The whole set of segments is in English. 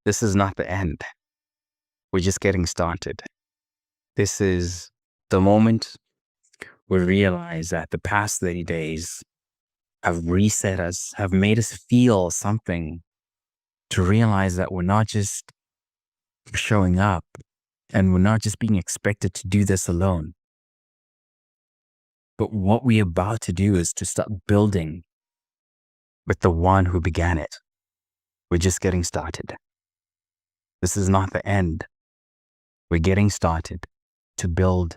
This is not the end. We're just getting started. This is the moment we realize that the past 30 days have reset us, have made us feel something, to realize that we're not just showing up and we're not just being expected to do this alone. But what we're about to do is to start building with the one who began it. We're just getting started. This is not the end. We're getting started to build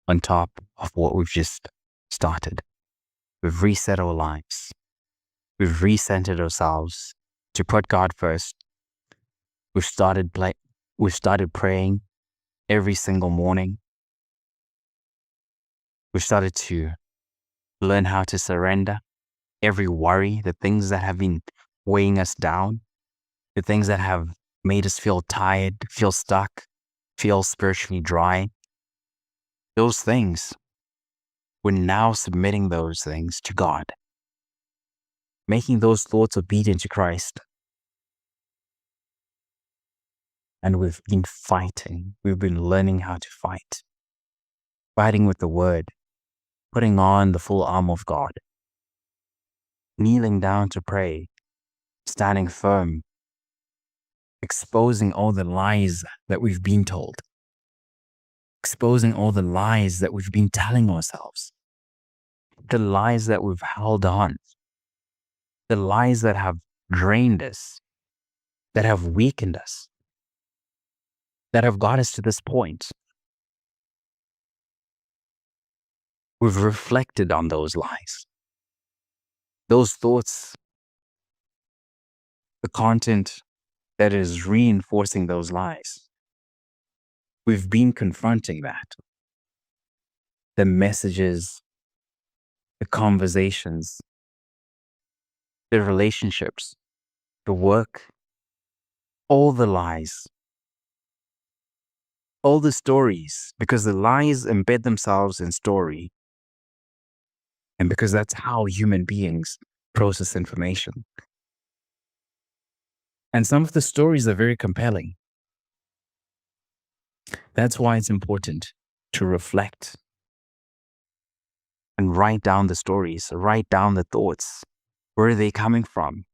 on top of what we've just started. We've reset our lives. We've recentered ourselves to put God first. We've started praying every single morning. We've started to learn how to surrender every worry, the things that have been weighing us down, the things that have made us feel tired, feel stuck, feel spiritually dry. Those things, we're now submitting those things to God, making those thoughts obedient to Christ. And we've been fighting. We've been learning how to fight. Fighting with the word, putting on the full armor of God, kneeling down to pray, standing firm, exposing all the lies that we've been told, exposing all the lies that we've been telling ourselves, the lies that we've held on, the lies that have drained us, that have weakened us, that have got us to this point. We've reflected on those lies, those thoughts, the content that is reinforcing those lies. We've been confronting that. The messages, the conversations, the relationships, the work, all the lies, all the stories, because the lies embed themselves in story. And because that's how human beings process information. And some of the stories are very compelling. That's why it's important to reflect and write down the stories, write down the thoughts. Where are they coming from?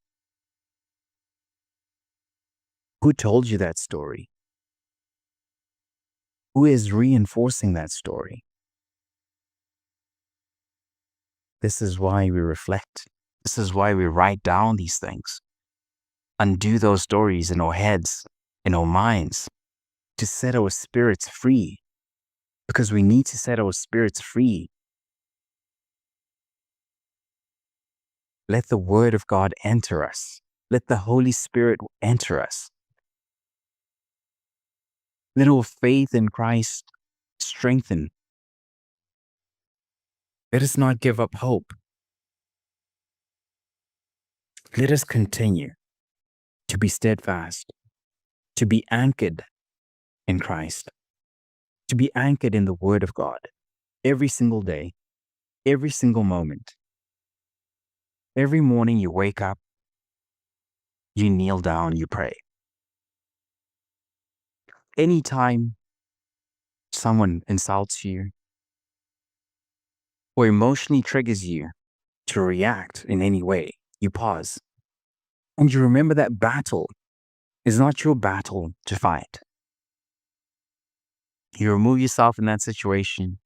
Who told you that story? Who is reinforcing that story? This is why we reflect. This is why we write down these things. Undo those stories in our heads, in our minds, to set our spirits free. Because we need to set our spirits free. Let the word of God enter us. Let the Holy Spirit enter us. Let our faith in Christ strengthen. Let us not give up hope. Let us continue to be steadfast, to be anchored in Christ, to be anchored in the Word of God every single day, every single moment. Every morning you wake up, you kneel down, you pray. Anytime someone insults you or emotionally triggers you to react in any way, you pause. And you remember that battle is not your battle to fight. You remove yourself in that situation.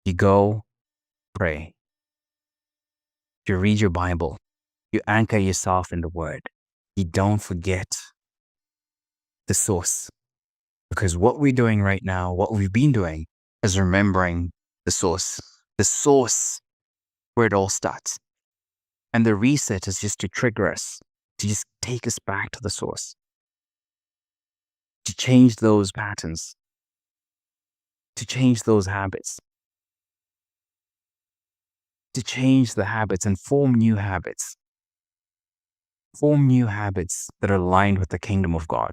You go pray. You read your Bible. You anchor yourself in the Word. You don't forget the source. Because what we're doing right now, what we've been doing, is remembering the source where it all starts. And the reset is just to trigger us, to just take us back to the source, to change those patterns, to change those habits, to change the habits and form new habits. Form new habits that are aligned with the kingdom of God.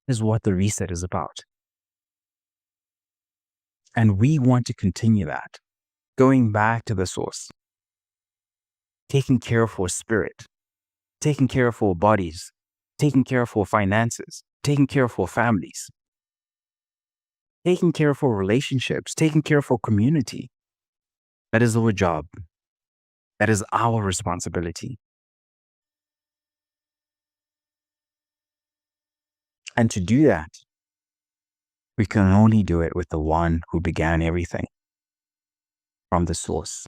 Is what the reset is about. And we want to continue that, going back to the source, taking care of our spirit, taking care of our bodies, taking care of our finances, taking care of our families, taking care of our relationships, taking care of our community. That is our job. That is our responsibility. And to do that, we can only do it with the one who began everything from the source.